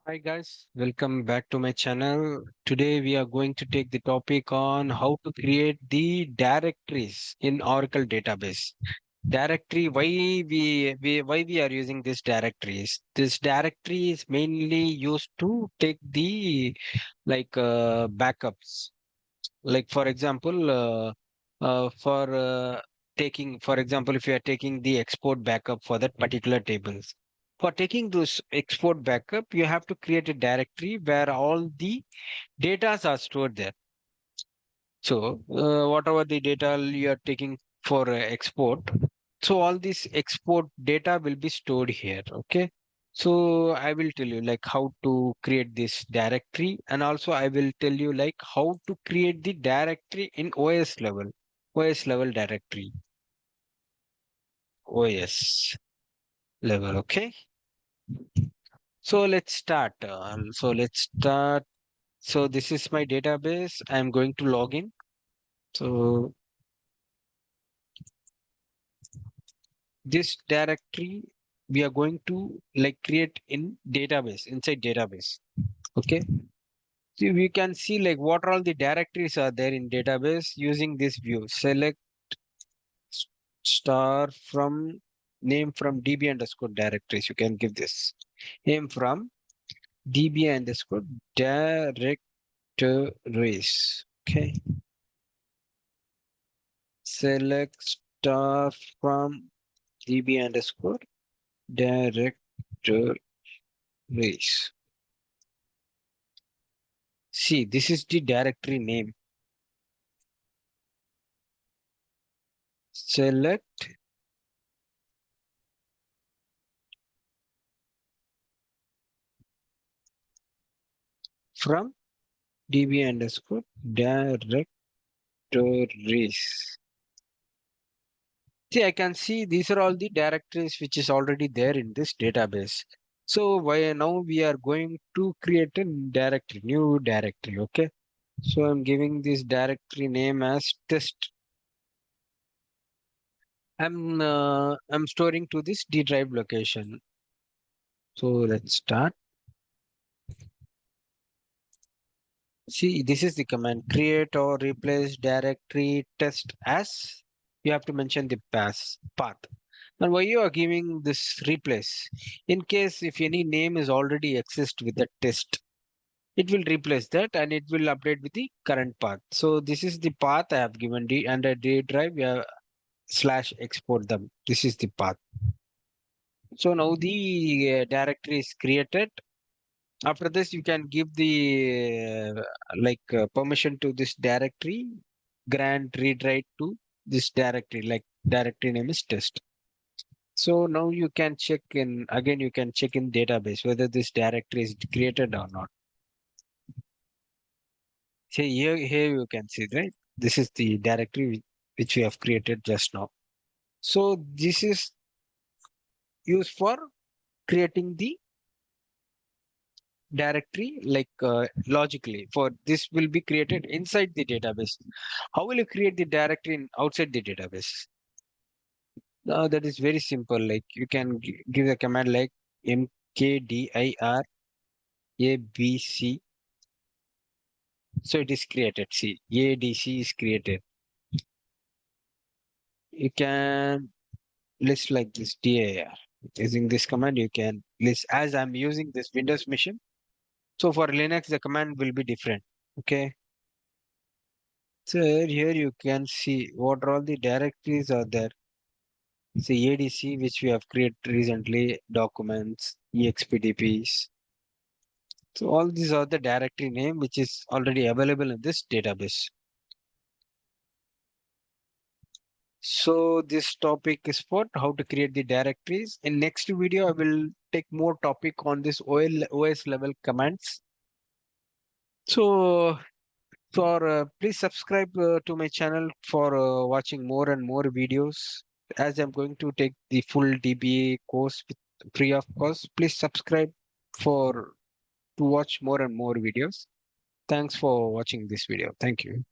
Hi guys, welcome back to my channel. Today we are going to take the topic on how to create the directories in Oracle database. Directory, why we are using this directories? This directory is mainly used to take the backups. Like for example, for taking, for example, if you are taking the export backup for that particular tables, for taking those export backup, you have to create a directory where all the datas are stored there. So whatever the data you are taking for export, so all this export data will be stored here. Okay. So I will tell you like how to create this directory, and also I will tell you like how to create the directory in OS level directory, OS level. Okay. So let's start. So this is my database. I'm going to log in. So this directory we are going to like create in database, inside database. Okay. So we can see like what all the directories are there in database using this view. Select s- star from name from db underscore directories. You can give this name from db underscore directories. Okay. Select star from db underscore directories. See, this is the directory name. Select from db underscore directories. See, I can see these are all the directories which is already there in this database. So why now we are going to create a directory, new directory. Okay. So I'm giving this directory name as test. I'm storing to this D drive location. So let's start. See, this is the command create or replace directory test as. You have to mention the path. And why you are giving this replace? In case if any name is already exist with the test, it will replace that and it will update with the current path. So this is the path I have given D under D drive. We have slash export them. This is the path. So now the directory is created. After this, you can give the permission to this directory, grant read write to this directory, like directory name is test. So now you can check in again. You can check in database whether this directory is created or not. See here you can see right. This is the directory which we have created just now. So this is used for creating the directory logically. For this will be created inside the database. How will you create the directory outside the database? That is very simple. Like you can give the command like mkdir abc. So it is created. See, adc is created. You can list like this dir. Using this command, you can list as I'm using this Windows machine. So for Linux, the command will be different. Okay. So here you can see what all the directories are there. See ADC, which we have created recently, documents, EXPDPs. So all these are the directory name which is already available in this database. So this topic is for how to create the directories. In next video, I will take more topic on this OS level commands. So please subscribe to my channel for watching more and more videos. As I'm going to take the full DBA course with free of cost, please subscribe for to watch more and more videos. Thanks for watching this video. Thank you.